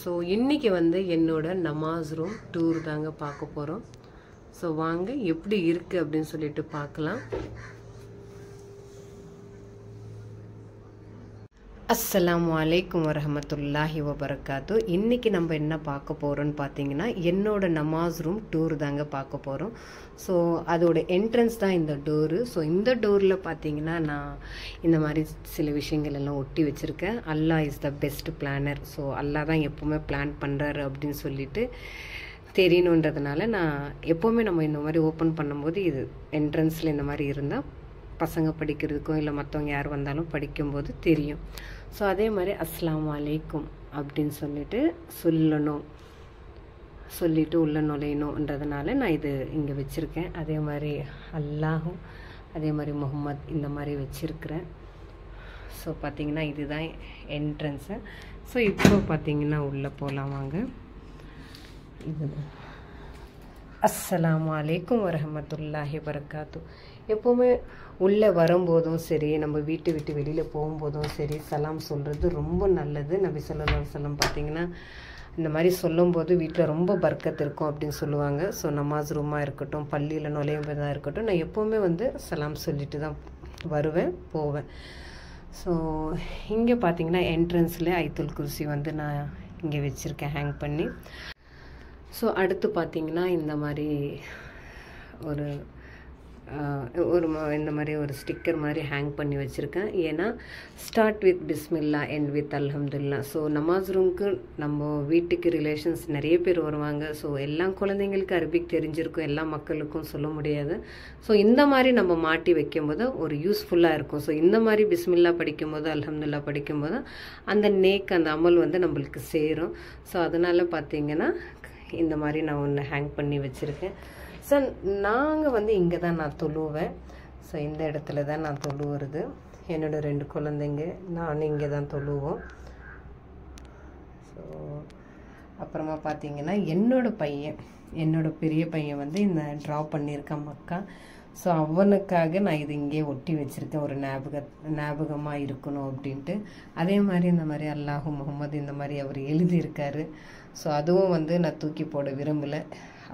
So இன்றைக்கி வந்து என்னோட நமாஸ் ரூம் டூர் தாங்க பார்க்க போகிறோம். ஸோ வாங்க எப்படி இருக்குது அப்படின்னு சொல்லிட்டு பார்க்கலாம். அஸ்ஸலாமு அலைக்கும் வரஹமத்துல்லாஹி வபரகாத்து. இன்றைக்கி நம்ம என்ன பார்க்க போகிறோன்னு பார்த்தீங்கன்னா என்னோட நமாஸ் ரூம் டூர் தாங்க பார்க்க போகிறோம். ஸோ அதோட என்ட்ரன்ஸ் தான் இந்த டோரு. ஸோ இந்த டோரில் பார்த்தீங்கன்னா நான் இந்த மாதிரி சில விஷயங்கள் எல்லாம் ஒட்டி வச்சுருக்கேன். Allah is the best planner. So Allah தான் எப்போவுமே பிளான் பண்ணுறாரு அப்படின்னு சொல்லிட்டு தெரியணுன்றதுனால நான் எப்போவுமே நம்ம இந்த மாதிரி ஓப்பன் பண்ணும்போது இது என்ட்ரன்ஸில் இந்த மாதிரி இருந்தால் பசங்க படிக்கிறதுக்கும் இல்லை மற்றவங்க யார் வந்தாலும் படிக்கும்போது தெரியும். ஸோ அதே மாதிரி அஸ்ஸலாமு அலைக்கும் அப்படின்னு சொல்லிட்டு உள்ள நுழையணுன்றதுனால நான் இது இங்கே வச்சுருக்கேன். அதே மாதிரி அல்லாஹும் அதே மாதிரி முஹம்மத் இந்த மாதிரி வச்சுருக்கிறேன். ஸோ பார்த்திங்கன்னா இதுதான் என்ட்ரன்ஸு. ஸோ இப்போ பார்த்திங்கன்னா உள்ளே போகலாம் வாங்க. இது அஸ்ஸலாமு அலைக்கும் வரஹமத்துல்லாஹி வபரகாத்து. எப்போவுமே உள்ளே வரும்போதும் சரி, நம்ம வீட்டு விட்டு வெளியில் போகும்போதும் சரி, சலாம் சொல்கிறது ரொம்ப நல்லது. நபி ஸல்லல்லாஹு அலைஹி வஸல்லம் பார்த்திங்கன்னா இந்த மாதிரி சொல்லும்போது வீட்டில் ரொம்ப பர்க்கத் இருக்கும் அப்படின்னு சொல்லுவாங்க. ஸோ நமாஸ் ரூமாக இருக்கட்டும், பள்ளியில் நுழையும்போதாக இருக்கட்டும், நான் எப்போவுமே வந்து சலாம் சொல்லிட்டு தான் வருவேன் போவேன். ஸோ இங்கே பார்த்திங்கன்னா என்ட்ரன்ஸில் ஐத்துல் குர்சி வந்து நான் இங்கே வச்சுருக்கேன் ஹேங் பண்ணி. ஸோ அடுத்து பார்த்திங்கன்னா இந்த மாதிரி இந்த மாதிரி ஒரு ஸ்டிக்கர் மாதிரி ஹேங் பண்ணி வச்சுருக்கேன். ஏன்னா start with Bismillah end with அல்ஹம்துலில்லாஹ். ஸோ நமாஸ் ரூமுக்கு நம்ம வீட்டுக்கு ரிலேஷன்ஸ் நிறைய பேர் வருவாங்க. ஸோ எல்லா குழந்தைங்களுக்கு அரபிக் தெரிஞ்சிருக்கும், எல்லா மக்களுக்கும் சொல்ல முடியாது. ஸோ இந்த மாதிரி நம்ம மாட்டி வைக்கும்போது ஒரு யூஸ்ஃபுல்லாக இருக்கும். ஸோ இந்த மாதிரி பிஸ்மில்லா படிக்கும்போது அல்ஹம்துலில்லாஹ் படிக்கும்போது அந்த அந்த அமல் வந்து நம்மளுக்கு சேரும். ஸோ அதனால் பார்த்திங்கன்னா இந்த மாதிரி நான் ஒன்று ஹேங் பண்ணி வச்சுருக்கேன். ஸோ நாங்கள் வந்து இங்கே தான் நான் தொழுவேன். ஸோ இந்த இடத்துல தான் நான் தொழுவுறது. என்னோடய 2 குழந்தைங்க நானும் இங்கே தான் தொழுவோம். ஸோ அப்புறமா பார்த்திங்கன்னா என்னோட பெரிய பையன் வந்து இந்த ட்ரா பண்ணியிருக்கான் மக்கா. ஸோ அவனுக்காக நான் இது இங்கே ஒட்டி வச்சுருக்கேன், ஒரு ஞாபகமாக இருக்கணும் அப்படின்ட்டு. அதே மாதிரி இந்த மாதிரி அல்லாஹு முஹம்மது இந்த மாதிரி அவர் எழுதியிருக்காரு. ஸோ அதுவும் வந்து நான் தூக்கி போட விரும்பலை.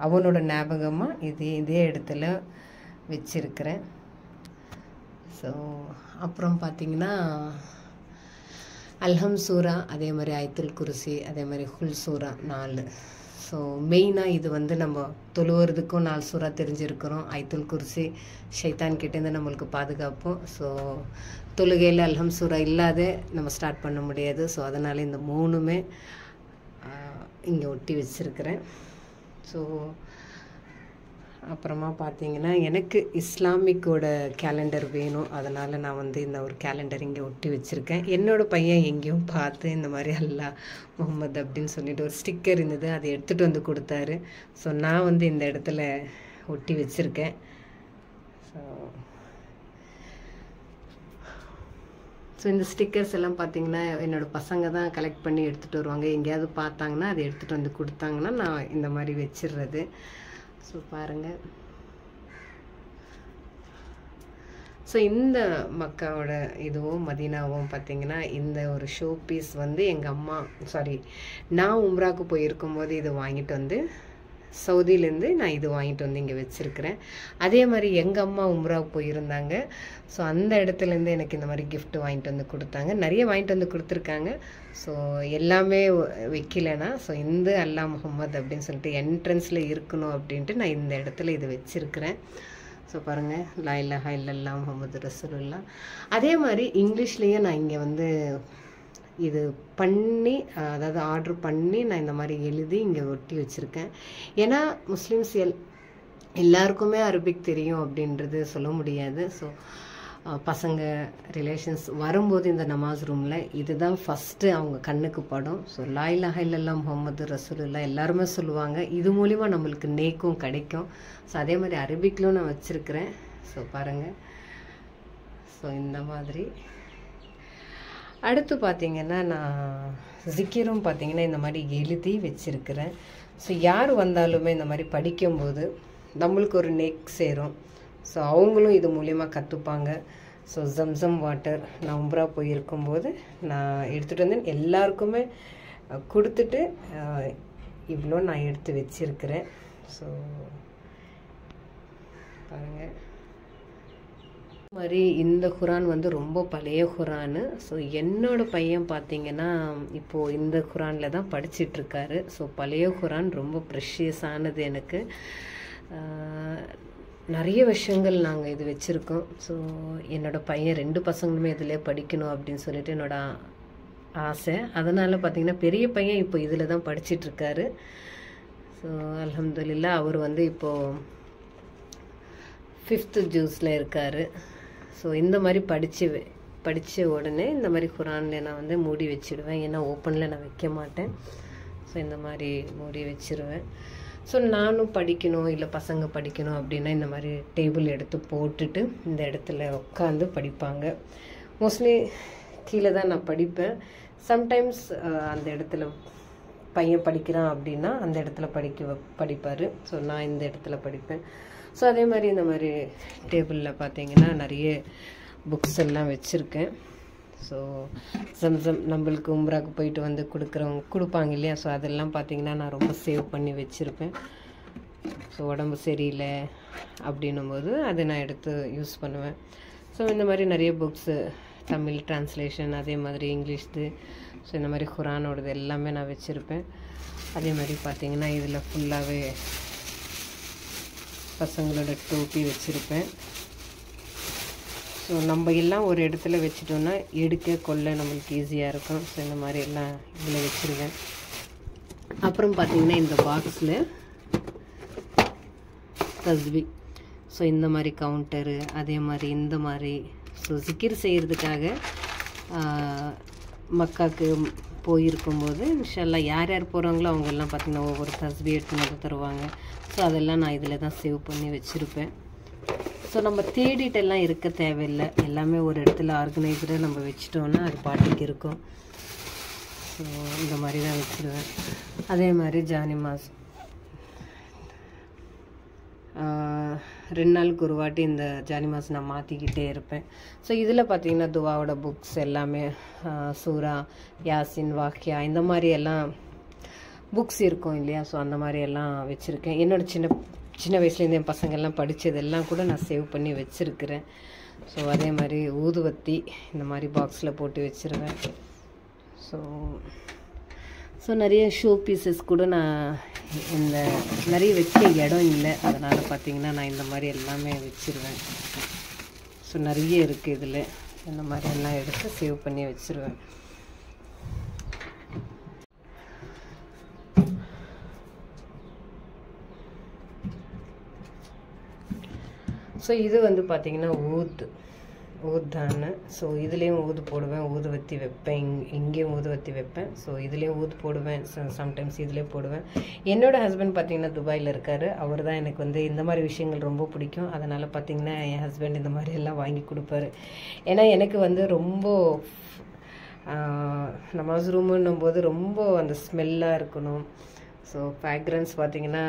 அவனோட ஞாபகமாக இதே இடத்துல வச்சிருக்கிறேன். ஸோ அப்புறம் பார்த்திங்கன்னா அல்ஹம் சூரா, அதே மாதிரி ஐத்துல் குர்சி, அதே மாதிரி ஹுல் சூரா 4. ஸோ மெயினாக இது வந்து நம்ம தொழுவுறதுக்கும் 4 சூறா தெரிஞ்சிருக்கிறோம். ஐத்துல் குர்சி ஷைத்தான் கிட்டேருந்து நம்மளுக்கு பாதுகாப்போம். ஸோ தொழுகையில் அல்ஹம் சூரா இல்லாத நம்ம ஸ்டார்ட் பண்ண முடியாது. ஸோ அதனால் இந்த 3மே இங்கே ஒட்டி வச்சுருக்கிறேன். ஸோ அப்புறமா பார்த்திங்கன்னா எனக்கு இஸ்லாமிக்கோட கேலண்டர் வேணும். அதனால் நான் வந்து இந்த ஒரு கேலண்டர் இங்கே ஒட்டி வச்சுருக்கேன். என்னோடய பையன் எங்கேயும் பார்த்து இந்த மாதிரி அல்லாஹ் முஹம்மது அப்படின்னு சொல்லிட்டு ஒரு ஸ்டிக்கர் இருந்தது, அதை எடுத்துகிட்டு வந்து கொடுத்தாரு. ஸோ நான் வந்து இந்த இடத்துல ஒட்டி வச்சுருக்கேன். ஸோ இந்த ஸ்டிக்கர்ஸ் எல்லாம் பார்த்திங்கன்னா என்னோடய பசங்க தான் கலெக்ட் பண்ணி எடுத்துகிட்டு வருவாங்க. எங்கேயாவது பார்த்தாங்கன்னா அதை எடுத்துகிட்டு வந்து கொடுத்தாங்கன்னா நான் இந்த மாதிரி வச்சிடுறது. ஸோ பாருங்கள். ஸோ இந்த மக்காவோட இதுவும் மதீனாவும் பார்த்திங்கன்னா இந்த ஒரு ஷோ பீஸ் வந்து நான் உம்ராவுக்கு போயிருக்கும்போது இது வாங்கிட்டு வந்து சவுதியிலேருந்து நான் இது வாங்கிட்டு வந்து இங்கே வச்சுருக்கிறேன். அதே மாதிரி எங்கள் அம்மா உம்ராவுக்கு போயிருந்தாங்க. ஸோ அந்த இடத்துலேருந்து எனக்கு இந்த மாதிரி கிஃப்ட் வாங்கிட்டு வந்து கொடுத்தாங்க. நிறைய வாங்கிட்டு வந்து கொடுத்துருக்காங்க. ஸோ எல்லாமே வைக்கலைன்னா ஸோ இந்த அல்லாஹ் முஹம்மது அப்படின்னு சொல்லிட்டு என்ட்ரன்ஸில் இருக்கணும் அப்படின்ட்டு நான் இந்த இடத்துல இது வச்சுருக்கிறேன். ஸோ பாருங்கள், லா இலாஹா இல்லல்லாஹ் முஹம்மது ரசூலுல்லாஹ். அதே மாதிரி இங்கிலீஷ்லேயே நான் இங்கே வந்து இது பண்ணி, அதாவது ஆர்டர் பண்ணி நான் இந்த மாதிரி எழுதி இங்கே ஒட்டி வச்சுருக்கேன். ஏன்னா முஸ்லீம்ஸ் எல்லாருக்குமே அரபிக் தெரியும் அப்படின்றது சொல்ல முடியாது. ஸோ பசங்க ரிலேஷன்ஸ் வரும்போது இந்த நமாஸ் ரூமில் இதுதான் ஃபஸ்ட்டு அவங்க கண்ணுக்கு படும். ஸோ லா இலாஹா இல்லல்லாஹ் முஹம்மது ரசூலுல்லாஹ் எல்லாருமே சொல்லுவாங்க. இது மூலிமா நம்மளுக்கு நேக்கும் கிடைக்கும். ஸோ அதே மாதிரி அரபிக்லும் நான் வச்சுருக்கிறேன். ஸோ பாருங்கள். ஸோ இந்த மாதிரி அடுத்து பார்த்திங்கன்னா நான் ஜிக்கிரும் பார்த்திங்கன்னா இந்த மாதிரி எழுதி வச்சுருக்கிறேன். ஸோ யார் வந்தாலுமே இந்த மாதிரி படிக்கும்போது நம்மளுக்கு ஒரு நெக் சேரும். ஸோ அவங்களும் இது மூலிமா கற்றுப்பாங்க. ஸோ ஜம்சம் வாட்டர் நான் உம்ரா போயிருக்கும்போது நான் எடுத்துகிட்டு வந்தேன். எல்லாருக்குமே கொடுத்துட்டு இவ்வளோ நான் எடுத்து வச்சிருக்கிறேன். ஸோ பாருங்கள், மாதிரி இந்த குரான் வந்து ரொம்ப பழைய குரானு. ஸோ என்னோட பையன் பார்த்தீங்கன்னா இப்போது இந்த குரானில் தான் படிச்சிட்ருக்காரு. ஸோ பழைய குரான் ரொம்ப ப்ரெஷியஸானது எனக்கு. நிறைய விஷயங்கள் நாங்கள் இது வச்சுருக்கோம். ஸோ என்னோடய பையன் 2 பசங்களுமே இதிலே படிக்கணும் அப்படின்னு சொல்லிட்டு என்னோட ஆசை. அதனால் பார்த்திங்கன்னா பெரிய பையன் இப்போ இதில் தான் படிச்சிட்ருக்காரு. ஸோ அல்ஹம்துலில்லாஹ் அவர் வந்து இப்போது 5th ஜூஸில் இருக்கார். ஸோ இந்த மாதிரி படித்த உடனே இந்த மாதிரி குரானில் நான் வந்து மூடி வச்சுடுவேன். ஏன்னா ஓப்பனில் நான் வைக்க மாட்டேன். ஸோ இந்த மாதிரி மூடி வச்சுருவேன். ஸோ நானும் படிக்கணும் இல்லை பசங்க படிக்கணும் அப்படின்னா இந்த மாதிரி டேபிள் எடுத்து போட்டுட்டு இந்த இடத்துல உட்காந்து படிப்பாங்க. மோஸ்ட்லி கீழே தான் நான் படிப்பேன். சம்டைம்ஸ் அந்த இடத்துல பையன் படிக்கிறான் அப்படின்னா அந்த இடத்துல படிப்பார். ஸோ நான் இந்த இடத்துல படிப்பேன். ஸோ அதே மாதிரி இந்த மாதிரி டேபிளில் பார்த்தீங்கன்னா நிறைய புக்ஸ் எல்லாம் வச்சுருக்கேன். ஸோ சம்சம் நம்மளுக்கு உம்ராக்கு போயிட்டு வந்து கொடுப்பாங்க இல்லையா, ஸோ அதெல்லாம் பார்த்தீங்கன்னா நான் ரொம்ப சேவ் பண்ணி வச்சுருப்பேன். ஸோ உடம்பு சரியில்லை அப்படின்னும்போது அதை நான் எடுத்து யூஸ் பண்ணுவேன். ஸோ இந்த மாதிரி நிறைய புக்ஸு, தமிழ் டிரான்ஸ்லேஷன், அதே மாதிரி இங்கிலீஷ்து, ஸோ இந்த மாதிரி குரானோடது எல்லாமே நான் வச்சுருப்பேன். அதே மாதிரி பார்த்திங்கன்னா இதில் ஃபுல்லாகவே பசங்களோட டோப்பி வச்சுருப்பேன். ஸோ நம்ம எல்லாம் ஒரு இடத்துல வச்சுட்டோன்னா எடுக்க கொள்ள நம்மளுக்கு ஈஸியாக இருக்கும். ஸோ இந்த மாதிரி எல்லாம் இதில் வச்சுருவேன். அப்புறம் பார்த்திங்கன்னா இந்த பாக்ஸில் தஸ்பி, ஸோ இந்த மாதிரி கவுண்டரு, அதே மாதிரி இந்த மாதிரி ஸோ ஜிக்கிர் செய்கிறதுக்காக மக்காவுக்கு போயிருக்கும்போது இன்ஷால்லா யார் யார் போகிறாங்களோ அவங்கெல்லாம் பார்த்திங்கன்னா ஒவ்வொரு தஸ்பி எடுத்துன்னு வந்து தருவாங்க. ஸோ அதெல்லாம் நான் இதில் தான் சேவ் பண்ணி வச்சுருப்பேன். ஸோ நம்ம தேடிட்டெல்லாம் இருக்க தேவையில்லை. எல்லாமே ஒரு இடத்துல ஆர்கனைஸ்டாக நம்ம வச்சிட்டோன்னா அது பாட்டுக்கு இருக்கும். ஸோ இந்த மாதிரி தான் வச்சுருவேன். அதே மாதிரி ஜானிமாஸ் 2 நாளுக்கு ஒரு வாட்டி இந்த ஜானிமாஸ் நான் மாற்றிக்கிட்டே இருப்பேன். ஸோ இதில் பார்த்திங்கன்னா துவாவோட புக்ஸ் எல்லாமே சூரா, யாசின், வாக்கியா இந்த மாதிரி எல்லாம் புக்ஸ் இருக்கும் இல்லையா. ஸோ அந்த மாதிரி எல்லாம் வச்சுருக்கேன். என்னோட சின்ன வயசுலேருந்து என் பசங்கள்லாம் படித்ததெல்லாம் கூட நான் சேவ் பண்ணி வச்சுருக்கிறேன். ஸோ அதே மாதிரி ஊதுவத்தி இந்த மாதிரி பாக்ஸில் போட்டு வச்சுருவேன். ஸோ நிறைய ஷோ பீசஸ் கூட நான் இந்த நிறைய வைக்க இடம் இல்லை, அதனால் பார்த்திங்கன்னா நான் இந்த மாதிரி எல்லாமே வச்சுருவேன். ஸோ நிறைய இருக்குது இதில். இந்த மாதிரி எல்லாம் எடுத்து சேவ் பண்ணி வச்சுருவேன். ஸோ இது வந்து பார்த்திங்கன்னா ஊத்தான்னு. ஸோ இதுலேயும் ஊது போடுவேன், ஊதுவத்தி வைப்பேன், இங்கேயும் ஊதுவத்தி வைப்பேன். ஸோ இதுலேயும் ஊது போடுவேன், சம்டைம்ஸ் இதிலே போடுவேன். என்னோடய ஹஸ்பண்ட் பார்த்திங்கன்னா துபாயில் இருக்கார். அவர் தான் எனக்கு வந்து இந்த மாதிரி விஷயங்கள் ரொம்ப பிடிக்கும். அதனால் பார்த்திங்கன்னா என் ஹஸ்பண்ட் இந்த மாதிரி எல்லாம் வாங்கி கொடுப்பாரு. ஏன்னா எனக்கு வந்து ரொம்ப நமாஸ் ரூமுன்னும் போது ரொம்ப அந்த ஸ்மெல்லாக இருக்கணும். ஸோ ஃப்ராக்ரன்ஸ் பார்த்திங்கன்னா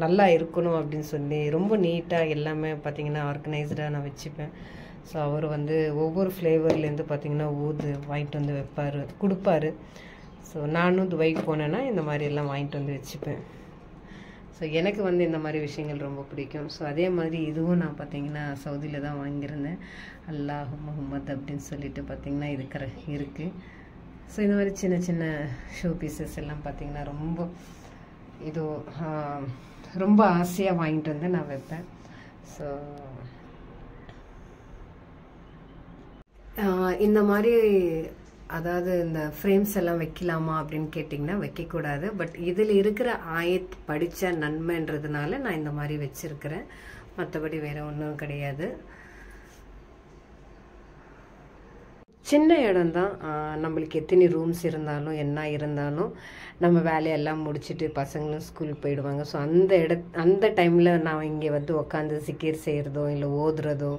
நல்லா இருக்கணும் அப்படின்னு சொல்லி ரொம்ப நீட்டாக எல்லாமே பார்த்திங்கன்னா ஆர்கனைஸ்டாக நான் வச்சுப்பேன். ஸோ அவர் வந்து ஒவ்வொரு ஃப்ளேவர்லேருந்து பார்த்திங்கன்னா ஊது வாங்கிட்டு வந்து கொடுப்பாரு. ஸோ நானும் துபாய்க்கு போனேன்னா இந்த மாதிரி எல்லாம் வாங்கிட்டு வந்து வச்சுப்பேன். ஸோ எனக்கு வந்து இந்த மாதிரி விஷயங்கள் ரொம்ப பிடிக்கும். ஸோ அதே மாதிரி இதுவும் நான் பார்த்திங்கன்னா சவுதியில் தான் வாங்கியிருந்தேன். அல்லாஹ் முஹம்மத் அப்படின்னு சொல்லிட்டு பார்த்திங்கன்னா இருக்குது. ஸோ இந்த மாதிரி சின்ன சின்ன ஷோ பீசஸ் எல்லாம் பார்த்திங்கன்னா ரொம்ப ஆசையாக வாங்கிட்டு வந்து நான் வைப்பேன். ஸோ இந்த மாதிரி அதாவது இந்த ஃப்ரேம்ஸ் எல்லாம் வைக்கலாமா அப்படின்னு கேட்டிங்கன்னா வைக்கக்கூடாது. பட் இதில் இருக்கிற ஆயத் படித்த நன்மைன்றதுனால நான் இந்த மாதிரி வச்சுருக்கிறேன். மற்றபடி வேறு ஒன்றும் கிடையாது. சின்ன இடம்தான். நம்மளுக்கு எத்தனை ரூம்ஸ் இருந்தாலும் என்ன இருந்தாலும் நம்ம வேலையெல்லாம் முடிச்சுட்டு பசங்களும் ஸ்கூல் போயிடுவாங்க. ஸோ அந்த டைமில் நான் இங்கே வந்து உட்காந்து சிக்கீர் செய்கிறதோ இல்லை ஓதுறதோ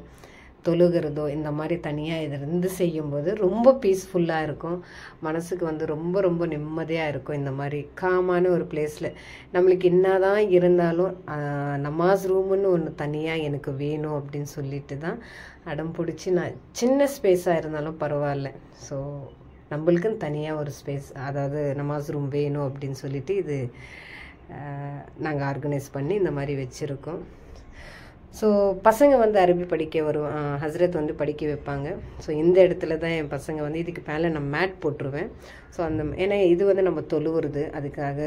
தொழுகிறதோ இந்த மாதிரி தனியாக இருந்து செய்யும்போது ரொம்ப பீஸ்ஃபுல்லாக இருக்கும். மனசுக்கு வந்து ரொம்ப ரொம்ப நிம்மதியாக இருக்கும். இந்த மாதிரி காமான ஒரு பிளேஸில் நம்மளுக்கு என்னதான் இருந்தாலும் நமாஸ் ரூமுன்னு ஒன்று தனியாக எனக்கு வேணும் அப்படின்னு சொல்லிட்டு தான் அடம் பிடிச்சி நான் சின்ன ஸ்பேஸாக இருந்தாலும் பரவாயில்ல. ஸோ நம்மளுக்குன்னு தனியாக ஒரு ஸ்பேஸ், அதாவது நமாஸ் ரூம் வேணும் அப்படின்னு சொல்லிட்டு இது நாங்கள் ஆர்கனைஸ் பண்ணி இந்த மாதிரி வச்சுருக்கோம். ஸோ பசங்க வந்து அரபி படிக்க வருவான், ஹஸ்ரத் வந்து படிக்க வைப்பாங்க. ஸோ இந்த இடத்துல தான் என் பசங்க வந்து இதுக்கு மேலே நான் மேட் போட்டுருவேன். ஸோ அந்த ஏன்னா இது வந்து நம்ம தொழுவுறது, அதுக்காக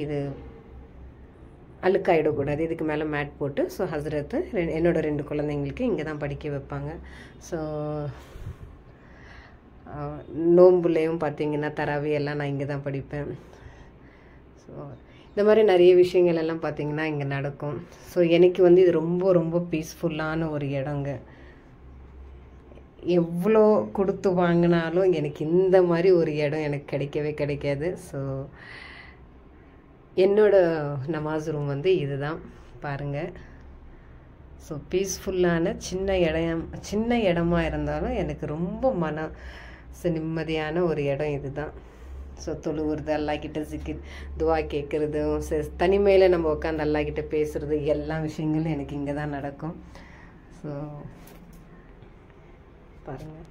இது அழுக்காயிடக்கூடாது, இதுக்கு மேலே மேட் போட்டு ஸோ ஹஸ்ரத்து என்னோட 2 குழந்தைங்களுக்கு இங்கே தான் படிக்க வைப்பாங்க. ஸோ நோம்புலேயும் பார்த்தீங்கன்னா தராவி எல்லாம் நான் இங்கே தான் படிப்பேன். ஸோ இந்த மாதிரி நிறைய விஷயங்கள் எல்லாம் பார்த்திங்கன்னா இங்கே நடக்கும். ஸோ எனக்கு வந்து இது ரொம்ப ரொம்ப பீஸ்ஃபுல்லான ஒரு இடங்க. எவ்வளோ கொடுத்து வாங்கினாலும் எனக்கு இந்த மாதிரி ஒரு இடம் எனக்கு கிடைக்கவே கிடைக்காது. ஸோ என்னோட நமாஸ் ரூம் வந்து இதுதான் பாருங்கள். ஸோ பீஸ்ஃபுல்லான சின்ன இடமா இருந்தாலும் எனக்கு ரொம்ப மனசு நிம்மதியான ஒரு இடம் இதுதான். ஸோ தொழுவுறது, அல்லாஹ்கிட்ட ஜிக்கிர் துவா கேட்குறது, தனிமையில் நம்ம உட்காந்து அல்லாஹ்கிட்ட பேசுகிறது, எல்லா விஷயங்களும் எனக்கு இங்கே தான் நடக்கும். ஸோ பாருங்கள்.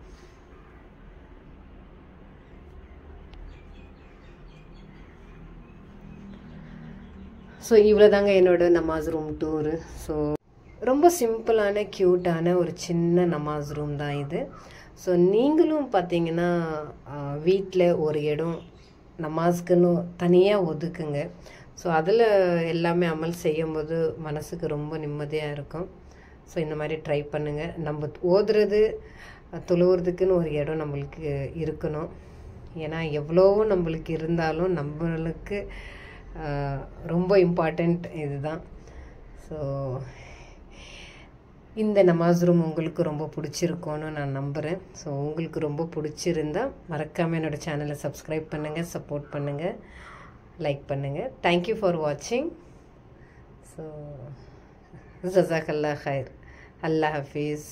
ஸோ இவ்வளோ தாங்க என்னோட நமாஸ் ரூம் டூரு. ஸோ ரொம்ப சிம்பிளான க்யூட்டான ஒரு சின்ன நமாஸ் ரூம் தான் இது. ஸோ நீங்களும் பார்த்தீங்கன்னா வீட்டில் ஒரு இடம் நமாஸ்க்குன்னு தனியாக ஒதுக்குங்க. ஸோ அதில் எல்லாமே அமல் செய்யும்போது மனசுக்கு ரொம்ப நிம்மதியாக இருக்கும். ஸோ இந்த மாதிரி ட்ரை பண்ணுங்கள். நம்ம ஓதுறது தொழுவுறதுக்குன்னு ஒரு இடம் நம்மளுக்கு இருக்கணும். ஏன்னா எவ்வளவோ நம்மளுக்கு இருந்தாலும் நம்மளுக்கு ரொம்ப இம்பார்ட்டண்ட் இதுதான். ஸோ இந்த நமாஸ் ரூம் உங்களுக்கு ரொம்ப பிடிச்சிருக்கோன்னு நான் நம்புகிறேன். ஸோ உங்களுக்கு ரொம்ப பிடிச்சிருந்தா மறக்காமல் என்னோடய சேனலை சப்ஸ்கிரைப் பண்ணுங்கள், சப்போர்ட் பண்ணுங்கள், லைக் பண்ணுங்கள். தேங்க்யூ ஃபார் வாட்சிங். ஸோ ஜஸாக்கல்லாஹ் ஹைர். அல்லாஹ் ஹஃபீஸ்.